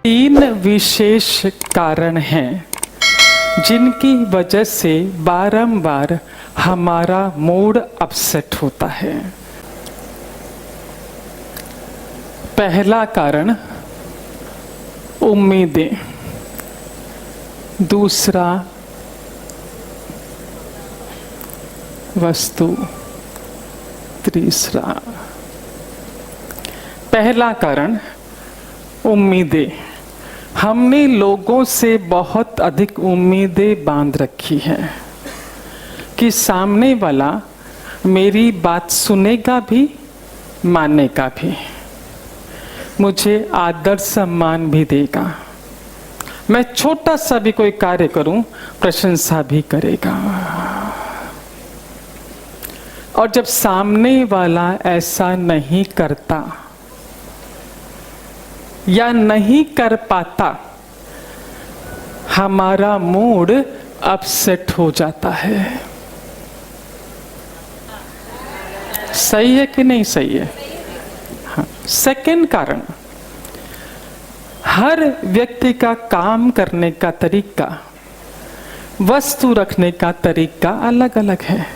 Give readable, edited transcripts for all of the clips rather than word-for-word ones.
तीन विशेष कारण हैं जिनकी वजह से बारंबार हमारा मूड अपसेट होता है। पहला कारण उम्मीदें, दूसरा वस्तु, तीसरा। पहला कारण उम्मीदें। हमने लोगों से बहुत अधिक उम्मीदें बांध रखी हैं कि सामने वाला मेरी बात सुनेगा भी, मानेगा भी, मुझे आदर सम्मान भी देगा, मैं छोटा सा भी कोई कार्य करूं प्रशंसा भी करेगा। और जब सामने वाला ऐसा नहीं करता या नहीं कर पाता, हमारा मूड अपसेट हो जाता है। सही है कि नहीं सही है? हाँ। सेकंड कारण, हर व्यक्ति का काम करने का तरीका, वस्तु रखने का तरीका अलग अलग है।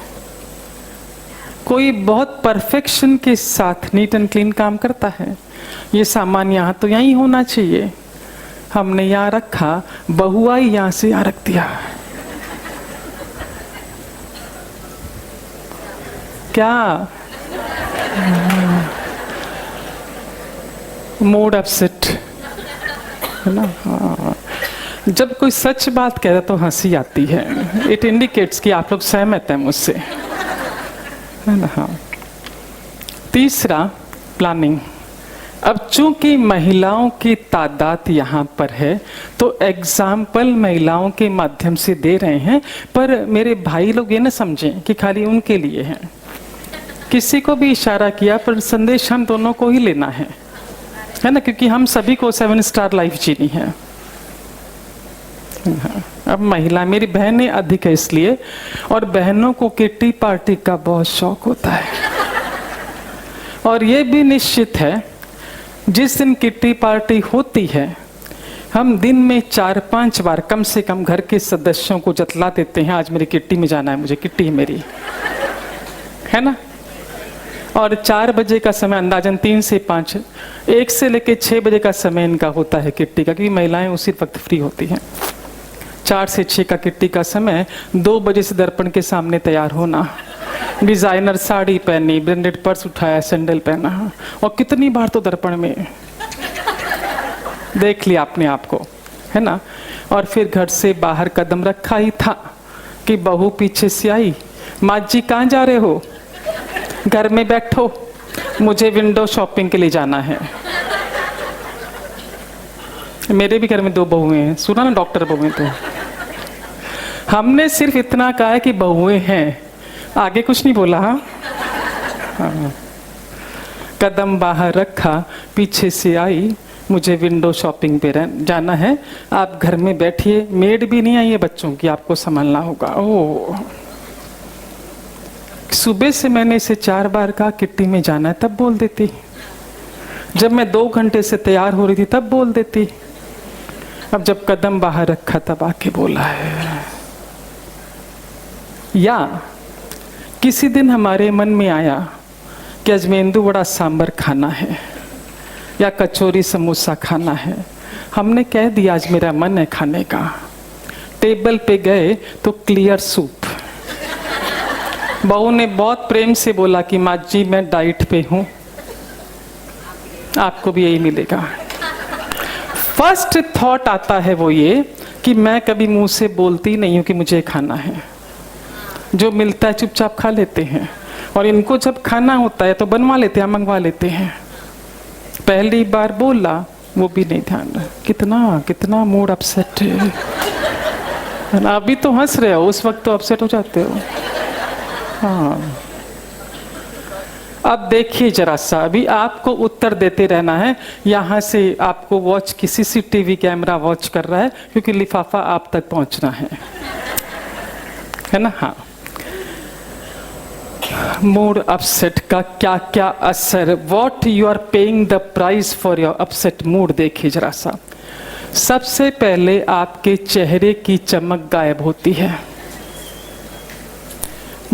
कोई बहुत परफेक्शन के साथ नीट एंड क्लीन काम करता है, ये सामान यहाँ तो यहीं होना चाहिए, हमने यहाँ रखा, बहू आई यहाँ से यहाँ रख दिया। क्या मूड अपसेट है ना? हाँ। जब कोई सच बात कह रहा तो हंसी आती है, इट इंडिकेट्स कि आप लोग सहमत हैं मुझसे, है ना? हाँ। तीसरा प्लानिंग। अब चूंकि महिलाओं की तादाद यहाँ पर है तो एग्जाम्पल महिलाओं के माध्यम से दे रहे हैं, पर मेरे भाई लोग ये ना समझें कि खाली उनके लिए है। किसी को भी इशारा किया पर संदेश हम दोनों को ही लेना है ना? क्योंकि हम सभी को 7 स्टार लाइफ जीनी है। अब महिला, मेरी बहनें अधिक है इसलिए, और बहनों को किट्टी पार्टी का बहुत शौक होता है। और ये भी निश्चित है जिस दिन किट्टी पार्टी होती है, हम दिन में 4-5 बार कम से कम घर के सदस्यों को जतला देते हैं, आज मेरी किट्टी में जाना है, मुझे किट्टी है मेरी, है ना? और 4 बजे का समय अंदाजन 3 से 5, 1 से लेकर 6 बजे का समय इनका होता है किट्टी का, क्योंकि महिलाएं उसी वक्त फ्री होती हैं। 4 से 6 का किट्टी का समय, 2 बजे से दर्पण के सामने तैयार होना, डिजाइनर साड़ी पहनी, ब्रांडेड पर्स उठाया, सैंडल पहना, और कितनी बार तो दर्पण में देख लिया अपने आप को, है ना? और फिर घर से बाहर कदम रखा ही था कि बहू पीछे से आई, माँ जी कहाँ जा रहे हो? घर में बैठो, मुझे विंडो शॉपिंग के लिए जाना है। मेरे भी घर में 2 बहुएं हैं, सुना ना, डॉक्टर बहुएं। तो हमने सिर्फ इतना कहा है कि बहुएं हैं, आगे कुछ नहीं बोला। हाँ। कदम बाहर रखा, पीछे से आई, मुझे विंडो शॉपिंग पे जाना है, आप घर में बैठिए, मेड भी नहीं आई है बच्चों की, आपको संभालना होगा। ओह, सुबह से मैंने इसे 4 बार कहा किट्टी में जाना है, तब बोल देती। जब मैं 2 घंटे से तैयार हो रही थी तब बोल देती। अब जब कदम बाहर रखा तब आके बोला है। या किसी दिन हमारे मन में आया कि आज मेंदू वड़ा सांबर खाना है या कचौरी समोसा खाना है, हमने कह दिया आज मेरा मन है खाने का। टेबल पे गए तो क्लियर सूप। बहू ने बहुत प्रेम से बोला कि माँ जी मैं डाइट पे हूं, आपको भी यही मिलेगा। फर्स्ट थॉट आता है वो ये कि मैं कभी मुंह से बोलती नहीं हूं कि मुझे खाना है, जो मिलता है चुपचाप खा लेते हैं, और इनको जब खाना होता है तो बनवा लेते हैं, मंगवा लेते हैं। पहली बार बोला वो भी नहीं ध्यान रहा, कितना कितना मूड अपसेट है। अभी तो हंस रहे हो, उस वक्त तो अपसेट हो जाते हो। हाँ, अब देखिए जरा सा, अभी आपको उत्तर देते रहना है। यहाँ से आपको वॉच की CCTV कैमरा वॉच कर रहा है, क्योंकि लिफाफा आप तक पहुंचना है ना? हाँ। मूड अपसेट का क्या क्या असर, what you are paying the price for your upset mood. देखिए जरा सा, सबसे पहले आपके चेहरे की चमक गायब होती है।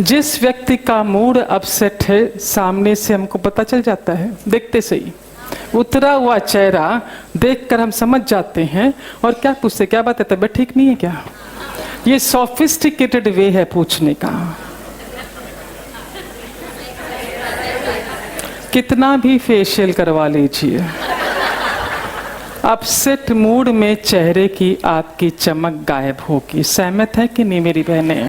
जिस व्यक्ति का मूड अपसेट है, सामने से हमको पता चल जाता है, देखते से ही उतरा हुआ चेहरा देखकर हम समझ जाते हैं। और क्या पूछते, क्या बात है, तबीयत ठीक नहीं है क्या? ये सोफिस्टिकेटेड वे है पूछने का। कितना भी फेशियल करवा लीजिए, अपसेट मूड में चेहरे की आपकी चमक गायब होगी। सहमत है कि नहीं मेरी बहनें?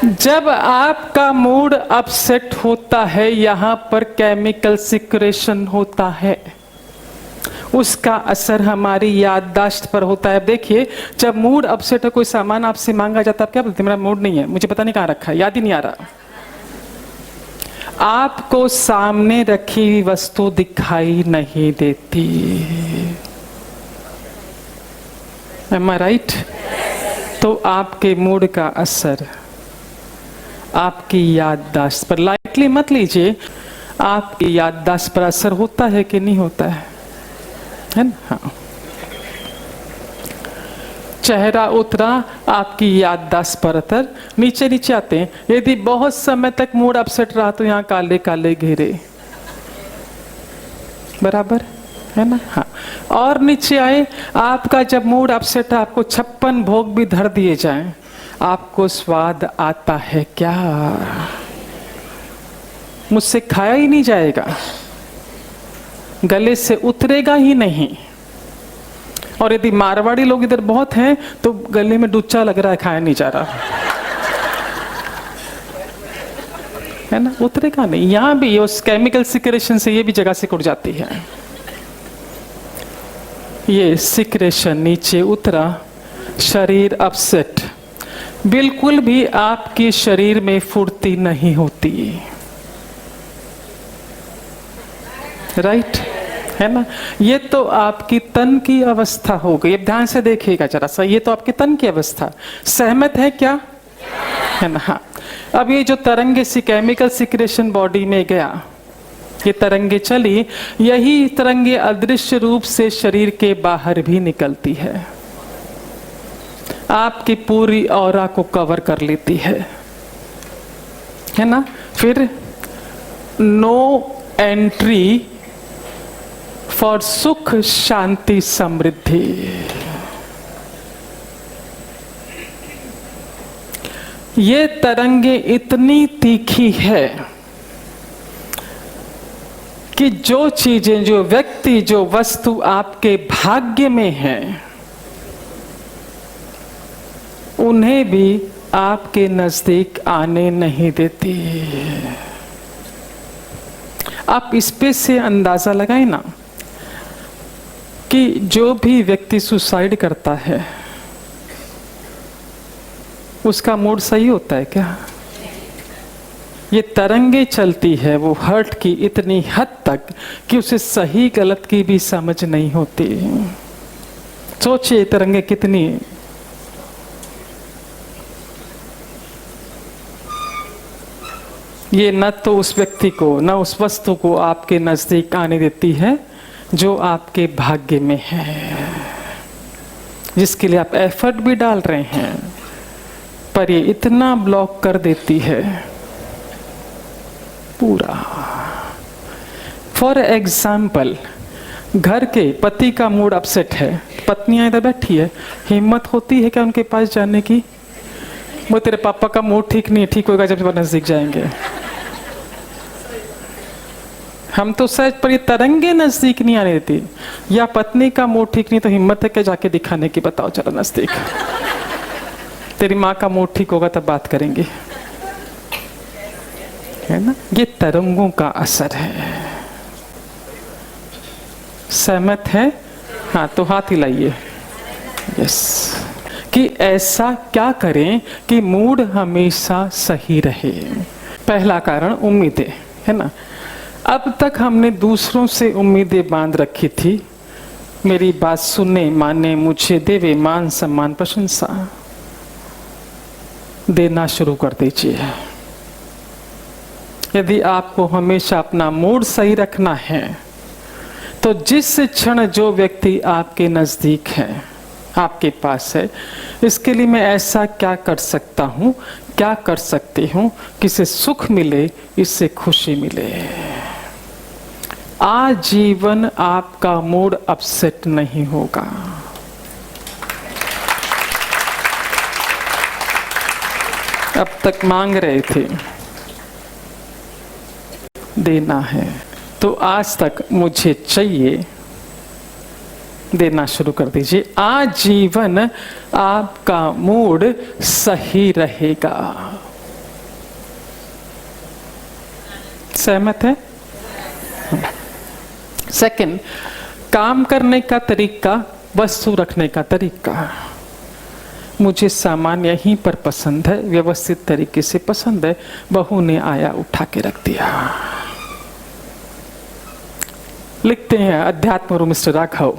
जब आपका मूड अपसेट होता है, यहां पर केमिकल सिक्रेशन होता है, उसका असर हमारी याददाश्त पर होता है। देखिए, जब मूड अपसेट है, कोई सामान आपसे मांगा जाता है, आप क्या बोलते हैं? मेरा मूड नहीं है, मुझे पता नहीं कहां रखा है, याद ही नहीं आ रहा। आपको सामने रखी हुई वस्तु दिखाई नहीं देती। Am I right? तो आपके मूड का असर आपकी याददाश्त पर, लाइटली मत लीजिए, आपकी याददाश्त पर असर होता है कि नहीं होता है ना? हाँ। चेहरा उतरा, आपकी याददाश्त पर असर, नीचे नीचे आते हैं। यदि बहुत समय तक मूड अपसेट रहा तो यहाँ काले काले घेरे, बराबर है ना? हाँ। और नीचे आए, आपका जब मूड अपसेट है, आपको 56 भोग भी धर दिए जाएं, आपको स्वाद आता है क्या? मुझसे खाया ही नहीं जाएगा, गले से उतरेगा ही नहीं। और यदि मारवाड़ी लोग इधर बहुत हैं तो गले में डुच्चा लग रहा है, खाया नहीं जा रहा है ना, उतरेगा नहीं। यहां भी उस केमिकल सिक्रेशन से ये भी जगह सिकुड़ जाती है। ये सिक्रेशन नीचे उतरा, शरीर अपसेट, बिल्कुल भी आपके शरीर में फुर्ती नहीं होती, राइट है ना? ये तो आपकी तन की अवस्था हो गई। अब ध्यान से देखिएगा जरा सा, ये तो आपके तन की अवस्था। सहमत है क्या? है ना? हाँ। अब ये जो तरंगे सी केमिकल सिक्रेशन बॉडी में गया, ये तरंगे चली, यही तरंगे अदृश्य रूप से शरीर के बाहर भी निकलती है, आपकी पूरी ऑरा को कवर कर लेती है ना? फिर नो एंट्री फॉर सुख शांति समृद्धि। ये तरंगे इतनी तीखी है कि जो चीजें, जो व्यक्ति, जो वस्तु आपके भाग्य में है, उन्हें भी आपके नजदीक आने नहीं देती। आप इस पे से अंदाजा लगाए ना कि जो भी व्यक्ति सुसाइड करता है, उसका मूड सही होता है क्या? ये तरंगे चलती है वो हर्ट की इतनी हद तक कि उसे सही गलत की भी समझ नहीं होती। सोचिए तरंगे कितनी, ये न तो उस व्यक्ति को, न उस वस्तु को आपके नजदीक आने देती है जो आपके भाग्य में है, जिसके लिए आप एफर्ट भी डाल रहे हैं, पर ये इतना ब्लॉक कर देती है पूरा। फॉर एग्जाम्पल, घर के पति का मूड अपसेट है, पत्नियां इधर बैठी है, हिम्मत होती है क्या उनके पास जाने की? वो तेरे पापा का मूड ठीक नहीं है, ठीक होगा जब नजदीक जाएंगे। हम तो सच, पर ये तरंगे नजदीक नहीं आने देती। या पत्नी का मूड ठीक नहीं तो हिम्मत है क्या जाके दिखाने की? बताओ चलो नजदीक। तेरी माँ का मूड ठीक होगा तब बात करेंगे, है ना? ये तरंगों का असर है। सहमत है? हाँ, तो हाथ हिलाइए। यस। कि ऐसा क्या करें कि मूड हमेशा सही रहे? पहला कारण उम्मीदें, है ना? अब तक हमने दूसरों से उम्मीदें बांध रखी थी, मेरी बात सुने, माने, मुझे देवे मान सम्मान प्रशंसा, देना शुरू कर दीजिए। यदि आपको हमेशा अपना मूड सही रखना है तो जिस क्षण जो व्यक्ति आपके नजदीक है, आपके पास है, इसके लिए मैं ऐसा क्या कर सकता हूं, क्या कर सकती हूं कि इसे सुख मिले, इससे खुशी मिले। आजीवन आपका मूड अपसेट नहीं होगा। अब तक मांग रहे थे, देना है, तो आज तक मुझे चाहिए, देना शुरू कर दीजिए। आजीवन आपका मूड सही रहेगा। सहमत है? सेकंड, काम करने का तरीका, वस्तु रखने का तरीका। मुझे सामान यहीं पर पसंद है, व्यवस्थित तरीके से पसंद है, बहू ने आया उठा के रख दिया। लिखते हैं अध्यात्म गुरु मिस्टर राघव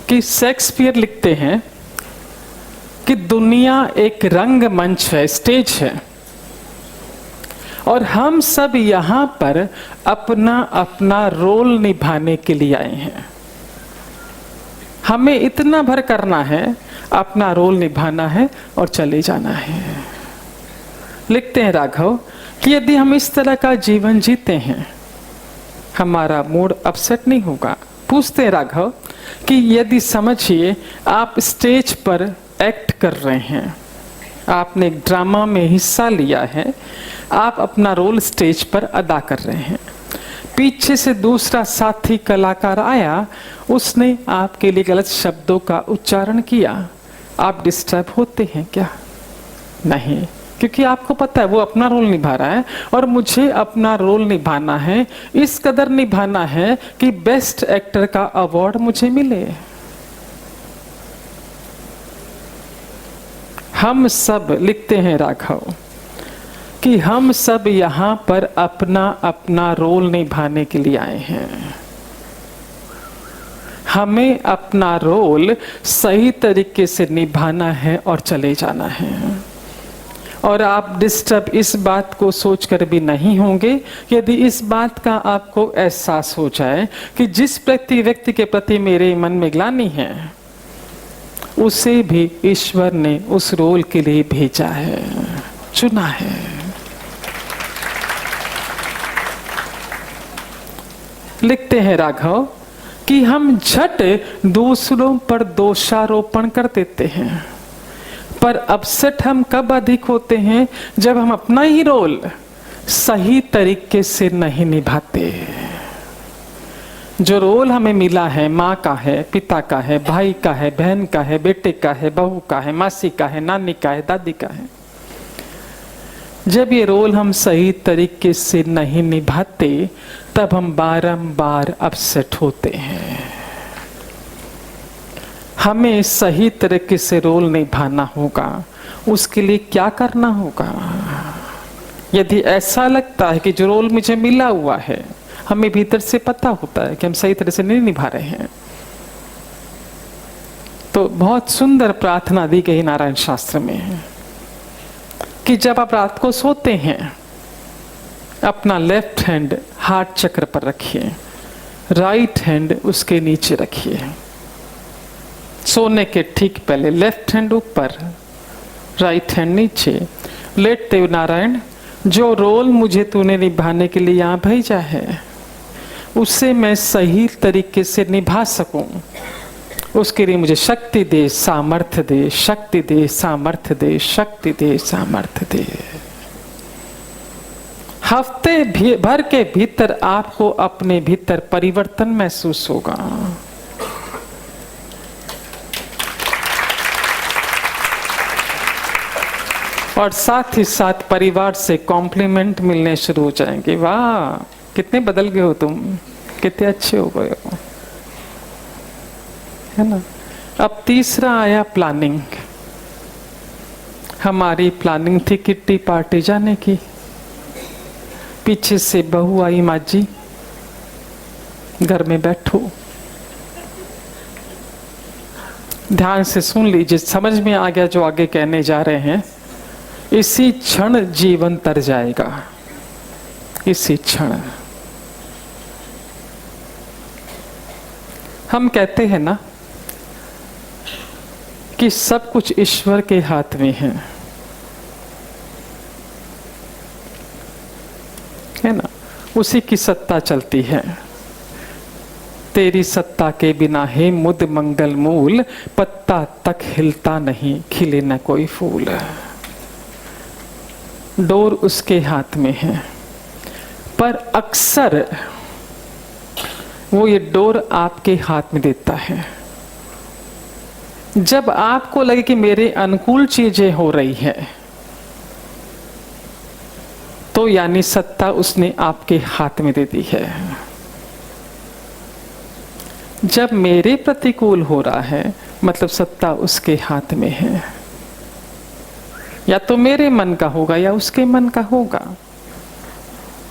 कि शेक्सपियर लिखते हैं कि दुनिया एक रंगमंच है, स्टेज है, और हम सब यहां पर अपना अपना रोल निभाने के लिए आए हैं। हमें इतना भर करना है, अपना रोल निभाना है और चले जाना है। लिखते हैं राघव कि यदि हम इस तरह का जीवन जीते हैं, हमारा मूड अपसेट नहीं होगा। पूछते हैं राघव कि यदि समझिए आप स्टेज पर एक्ट कर रहे हैं, आपने एक ड्रामा में हिस्सा लिया है, आप अपना रोल स्टेज पर अदा कर रहे हैं, पीछे से दूसरा साथी कलाकार आया, उसने आपके लिए गलत शब्दों का उच्चारण किया, आप डिस्टर्ब होते हैं क्या? नहीं, क्योंकि आपको पता है वो अपना रोल निभा रहा है और मुझे अपना रोल निभाना है, इस कदर निभाना है कि बेस्ट एक्टर का अवार्ड मुझे मिले। हम सब, लिखते हैं राघव, कि हम सब यहां पर अपना अपना रोल निभाने के लिए आए हैं। हमें अपना रोल सही तरीके से निभाना है और चले जाना है। और आप डिस्टर्ब इस बात को सोचकर भी नहीं होंगे यदि इस बात का आपको एहसास हो जाए कि जिस व्यक्ति के प्रति मेरे मन में ग्लानि है, उसे भी ईश्वर ने उस रोल के लिए भेजा है, चुना है। लिखते हैं राघव कि हम झट दूसरों पर दोषारोपण कर देते हैं, पर अपसेट हम कब अधिक होते हैं? जब हम अपना ही रोल सही तरीके से नहीं निभाते। जो रोल हमें मिला है, माँ का है, पिता का है, भाई का है, बहन का है, बेटे का है, बहू का है, मासी का है, नानी का है, दादी का है, जब ये रोल हम सही तरीके से नहीं निभाते, तब हम बारंबार अपसेट होते हैं। हमें सही तरीके से रोल निभाना होगा। उसके लिए क्या करना होगा? यदि ऐसा लगता है कि जो रोल मुझे मिला हुआ है, हमें भीतर से पता होता है कि हम सही तरह से नहीं निभा रहे हैं, तो बहुत सुंदर प्रार्थना दी गई नारायण शास्त्र में कि जब आप रात को सोते हैं, अपना लेफ्ट हैंड हार्ट चक्र पर रखिए, राइट हैंड उसके नीचे रखिए। सोने के ठीक पहले लेफ्ट हैंड ऊपर, राइट हैंड नीचे। लेटते हुए नारायण, जो रोल मुझे तूने निभाने के लिए यहाँ भेजा है, उसे मैं सही तरीके से निभा सकूं, उसके लिए मुझे शक्ति दे, सामर्थ्य दे, शक्ति दे, सामर्थ्य दे, शक्ति दे, सामर्थ्य दे। हफ्ते भर के भीतर आपको अपने भीतर परिवर्तन महसूस होगा। और साथ ही साथ परिवार से कॉम्प्लीमेंट मिलने शुरू हो जाएंगे। वाह, कितने बदल गए हो तुम, कितने अच्छे हो गए हो, है ना। अब तीसरा आया प्लानिंग। हमारी प्लानिंग थी किट्टी पार्टी जाने की, पीछे से बहू आई, माँ जी घर में बैठो, ध्यान से सुन लीजिए, समझ में आ गया जो आगे कहने जा रहे हैं। इसी क्षण जीवन तर जाएगा, इसी क्षण। हम कहते हैं ना कि सब कुछ ईश्वर के हाथ में है ना, उसी की सत्ता चलती है। तेरी सत्ता के बिना है मुद मंगल मूल, पत्ता तक हिलता नहीं, खिले न कोई फूल। डोर उसके हाथ में है, पर अक्सर वो ये डोर आपके हाथ में देता है जब आपको लगे कि मेरे अनुकूल चीजें हो रही है, तो यानी सत्ता उसने आपके हाथ में दे दी है। जब मेरे प्रतिकूल हो रहा है, मतलब सत्ता उसके हाथ में है। या तो मेरे मन का होगा या उसके मन का होगा,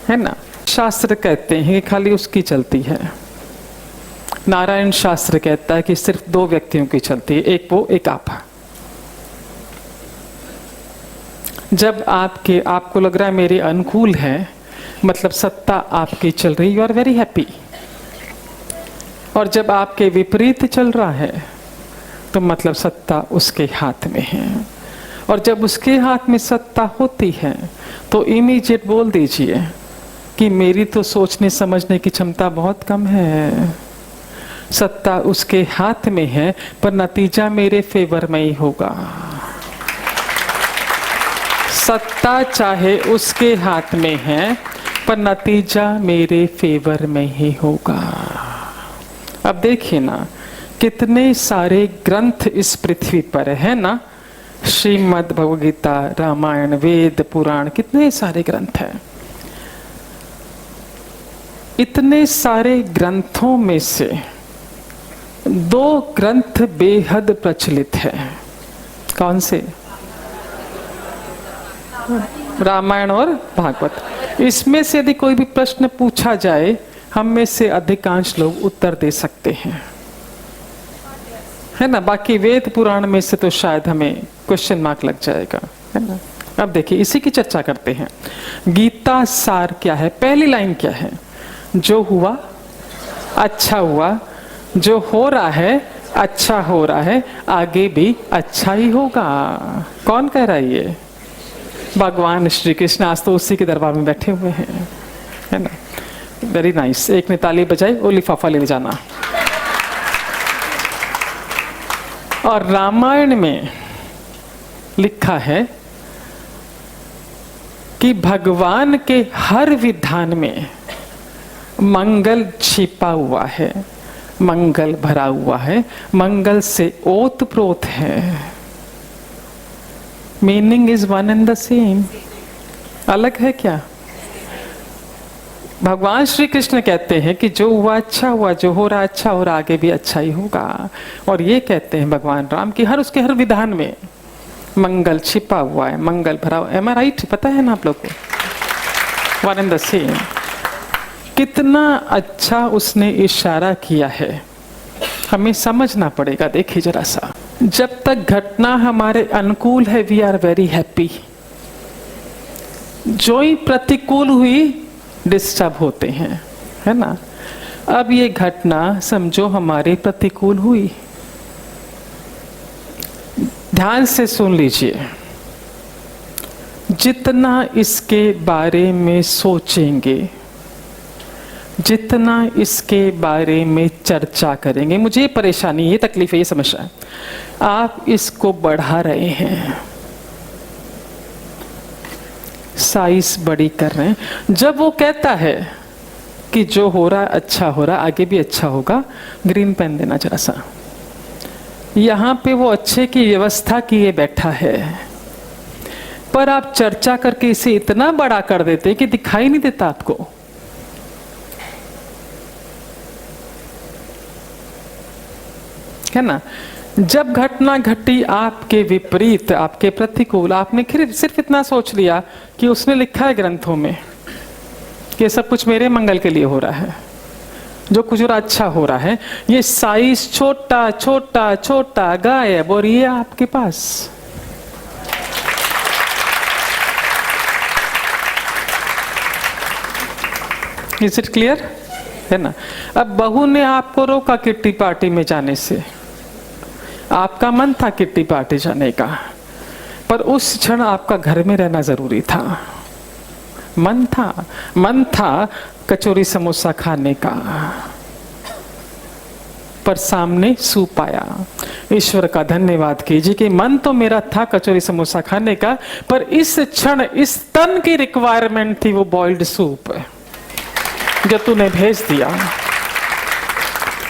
है ना। शास्त्र कहते हैं कि खाली उसकी चलती है। नारायण शास्त्र कहता है कि सिर्फ 2 व्यक्तियों की चलती है, एक वो एक आप। जब आपको लग रहा है मेरे अनुकूल है, मतलब सत्ता आपकी चल रही, यू आर वेरी हैप्पी। और जब आपके विपरीत चल रहा है, तो मतलब सत्ता उसके हाथ में है। और जब उसके हाथ में सत्ता होती है, तो इमीडिएट बोल दीजिए कि मेरी तो सोचने समझने की क्षमता बहुत कम है। सत्ता उसके हाथ में है, पर नतीजा मेरे फेवर में ही होगा। सत्ता चाहे उसके हाथ में है, पर नतीजा मेरे फेवर में ही होगा। अब देखिए ना, कितने सारे ग्रंथ इस पृथ्वी पर है ना। श्रीमद् भगवद गीता, रामायण, वेद, पुराण, कितने सारे ग्रंथ हैं। इतने सारे ग्रंथों में से 2 ग्रंथ बेहद प्रचलित है। कौन से? रामायण और भागवत। इसमें से यदि कोई भी प्रश्न पूछा जाए, हम में से अधिकांश लोग उत्तर दे सकते हैं, है ना। बाकी वेद पुराण में से तो शायद हमें क्वेश्चन मार्क लग जाएगा, है ना। अब देखिए, इसी की चर्चा करते हैं। गीता सार क्या है? पहली लाइन क्या है? जो हुआ अच्छा हुआ, जो हो रहा है अच्छा हो रहा है, आगे भी अच्छा ही होगा। कौन कह रहा है ये? भगवान श्री कृष्ण। आज तो उसी के दरबार में बैठे हुए हैं, है ना। Very nice. एक ने ताली बजाई, वो लिफाफा ले जाना। और रामायण में लिखा है कि भगवान के हर विधान में मंगल छिपा हुआ है, मंगल भरा हुआ है, मंगल से ओतप्रोत है। Meaning is one and the same. अलग है क्या? भगवान श्री कृष्ण कहते हैं कि जो हुआ अच्छा हुआ, जो हो रहा अच्छा हो रहा, आगे भी अच्छा ही होगा। और ये कहते हैं भगवान राम कि उसके हर विधान में मंगल छिपा हुआ है, मंगल भरा हुआ है। एम आई राइट? पता है ना आप लोग को? One and the same. कितना अच्छा उसने इशारा किया है, हमें समझना पड़ेगा। देखिए जरा सा, जब तक घटना हमारे अनुकूल है, वी आर वेरी हैप्पी। जो ही प्रतिकूल हुई, डिस्टर्ब होते हैं, है ना। अब ये घटना समझो हमारे प्रतिकूल हुई, ध्यान से सुन लीजिए। जितना इसके बारे में सोचेंगे, जितना इसके बारे में चर्चा करेंगे, मुझे ये परेशानी, ये तकलीफ है, ये समस्या है, आप इसको बढ़ा रहे हैं, साइज बड़ी कर रहे हैं। जब वो कहता है कि जो हो रहा है अच्छा हो रहा, आगे भी अच्छा होगा, ग्रीन पेन देना जरा सा। यहां पे वो अच्छे की व्यवस्था किए बैठा है, पर आप चर्चा करके इसे इतना बड़ा कर देते कि दिखाई नहीं देता आपको। है ना। जब घटना घटी आपके विपरीत, आपके प्रतिकूल, आपने सिर्फ इतना सोच लिया कि उसने लिखा है ग्रंथों में कि सब कुछ मेरे मंगल के लिए हो रहा है, जो कुछ अच्छा हो रहा है, ये साइज छोटा छोटा छोटा गायब, और ये आपके पास। Is it clear? है ना। अब बहू ने आपको रोका किट्टी पार्टी में जाने से, आपका मन था किट्टी पार्टी जाने का, पर उस क्षण आपका घर में रहना जरूरी था। मन था कचौरी समोसा खाने का, पर सामने सूप आया। ईश्वर का धन्यवाद कीजिए कि मन तो मेरा था कचौरी समोसा खाने का, पर इस क्षण इस तन की रिक्वायरमेंट थी वो बॉइल्ड सूप जो तूने भेज दिया।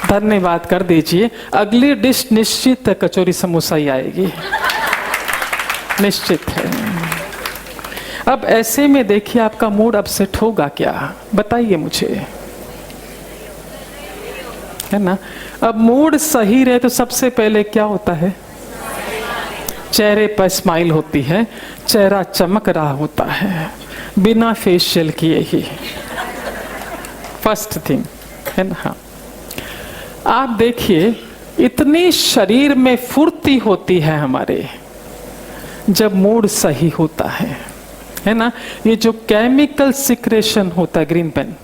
धन्यवाद कर दीजिए। अगली डिश निश्चित कचौरी समोसा ही आएगी, निश्चित है। अब ऐसे में देखिए आपका मूड अपसेट होगा क्या, बताइए मुझे, है ना। अब मूड सही रहे तो सबसे पहले क्या होता है, चेहरे पर स्माइल होती है, चेहरा चमक रहा होता है बिना फेशियल किए ही, फर्स्ट थिंग, है ना। हाँ, आप देखिए इतनी शरीर में फुर्ती होती है हमारे जब मूड सही होता है ना। ये जो केमिकल सिक्रेशन होता है, ग्रीन पेन,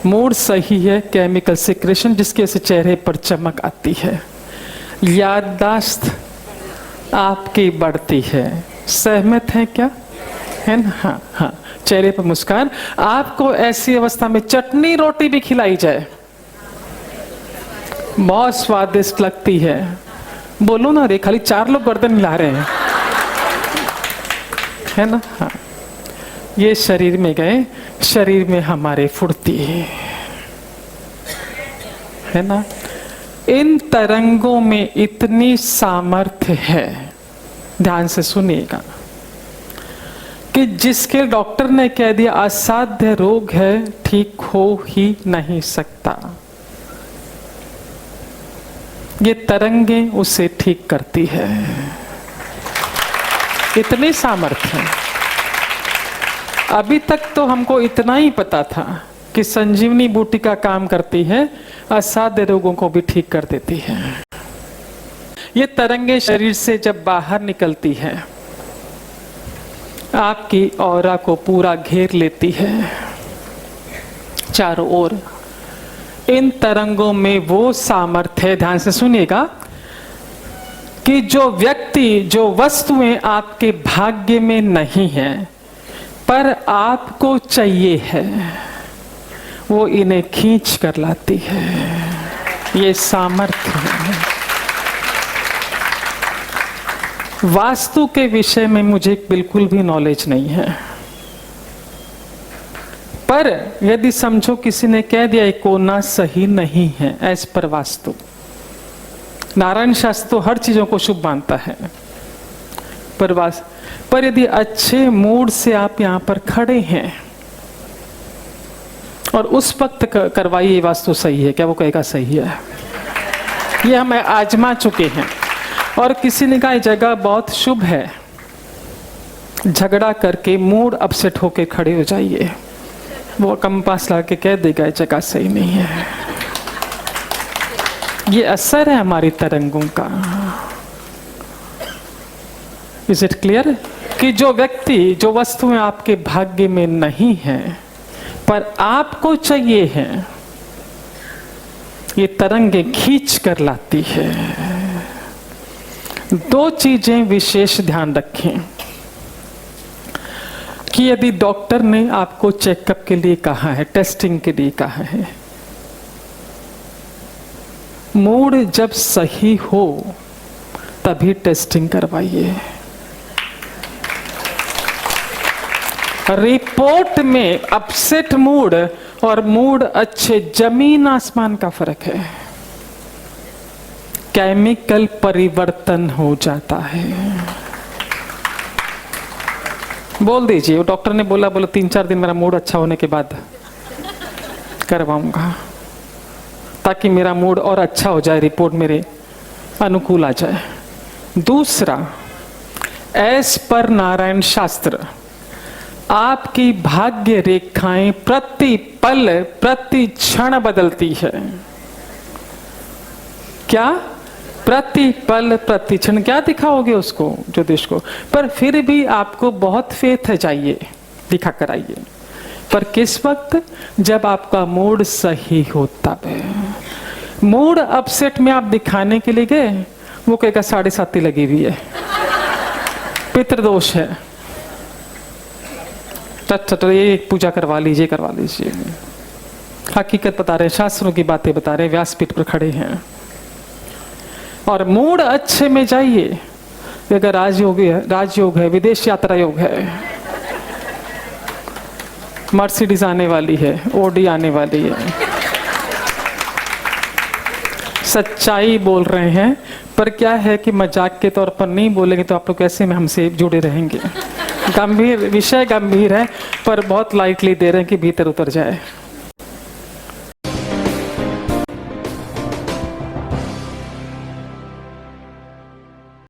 मूड सही है, केमिकल सिक्रेशन जिसके वजह से चेहरे पर चमक आती है, याददाश्त आपकी बढ़ती है। सहमत है क्या, है ना। हाँ हाँ, चेहरे पर मुस्कान। आपको ऐसी अवस्था में चटनी रोटी भी खिलाई जाए, बहुत स्वादिष्ट लगती है। बोलो ना रे, खाली 4 लोग गर्दन हिला रहे हैं, है ना। हाँ, ये शरीर में गए, शरीर में हमारे फुर्ती है ना। इन तरंगों में इतनी सामर्थ्य है, ध्यान से सुनिएगा, कि जिसके डॉक्टर ने कह दिया असाध्य रोग है, ठीक हो ही नहीं सकता, ये तरंगे उसे ठीक करती है। इतनी सामर्थ्य है। अभी तक तो हमको इतना ही पता था कि संजीवनी बूटी का काम करती है, असाध्य रोगों को भी ठीक कर देती है। ये तरंगे शरीर से जब बाहर निकलती है, आपकी ऑरा को पूरा घेर लेती है चारों ओर। इन तरंगों में वो सामर्थ्य है, ध्यान से सुनिएगा, कि जो व्यक्ति, जो वस्तुएं आपके भाग्य में नहीं है पर आपको चाहिए है, वो इन्हें खींच कर लाती है। ये सामर्थ्य है। वास्तु के विषय में मुझे बिल्कुल भी नॉलेज नहीं है, पर यदि समझो किसी ने कह दिया एक कोना सही नहीं है एज पर वास्तु, नारायण शास्त्र तो हर चीजों को शुभ मानता है, पर यदि अच्छे मूड से आप यहां पर खड़े हैं और उस वक्त करवाइए वास्तु सही है क्या, वो कहेगा सही है। ये हम आजमा चुके हैं। और किसी ने कहा ये जगह बहुत शुभ है, झगड़ा करके मूड अपसेट होके खड़े हो जाइए, वो कंपास ला के कह देगा ये जगह सही नहीं है। ये असर है हमारी तरंगों का। इज इट क्लियर, कि जो व्यक्ति, जो वस्तुएं आपके भाग्य में नहीं है पर आपको चाहिए है, ये तरंगे खींच कर लाती है। 2 चीजें विशेष ध्यान रखें कि यदि डॉक्टर ने आपको चेकअप के लिए कहा है, टेस्टिंग के लिए कहा है, मूड जब सही हो तभी टेस्टिंग करवाइए। रिपोर्ट में अपसेट मूड और मूड अच्छे जमीन आसमान का फर्क है। केमिकल परिवर्तन हो जाता है। बोल दीजिए, डॉक्टर ने बोला 3-4 दिन मेरा मूड अच्छा होने के बाद करवाऊंगा, ताकि मेरा मूड और अच्छा हो जाए, रिपोर्ट मेरे अनुकूल आ जाए। दूसरा, एस पर नारायण शास्त्र आपकी भाग्य रेखाएं प्रति पल प्रति क्षण बदलती है। क्या? प्रति पल प्रति क्षण। क्या दिखाओगे उसको, ज्योतिष को? पर फिर भी आपको बहुत फेथ है, जाइए दिखा कर आइए, पर किस वक्त? जब आपका मूड सही हो तब। मूड अपसेट में आप दिखाने के लिए गए, वो कहेगा 7:30 लगी हुई है, पितृदोष है, ये पूजा करवा लीजिए करवा लीजिए। हकीकत बता रहे, शास्त्रों की बातें बता रहे, व्यासपीठ पर खड़े हैं। और मूड अच्छे में जाइए। अगर राजयोग है, विदेश यात्रा योग है, मर्सिडीज आने वाली है, ओडी आने वाली है, सच्चाई बोल रहे हैं। पर क्या है कि मजाक के तौर पर नहीं बोलेंगे तो आप लोग कैसे में हमसे जुड़े रहेंगे। गंभीर विषय, गंभीर है, पर बहुत लाइटली दे रहे हैं कि भीतर उतर जाए।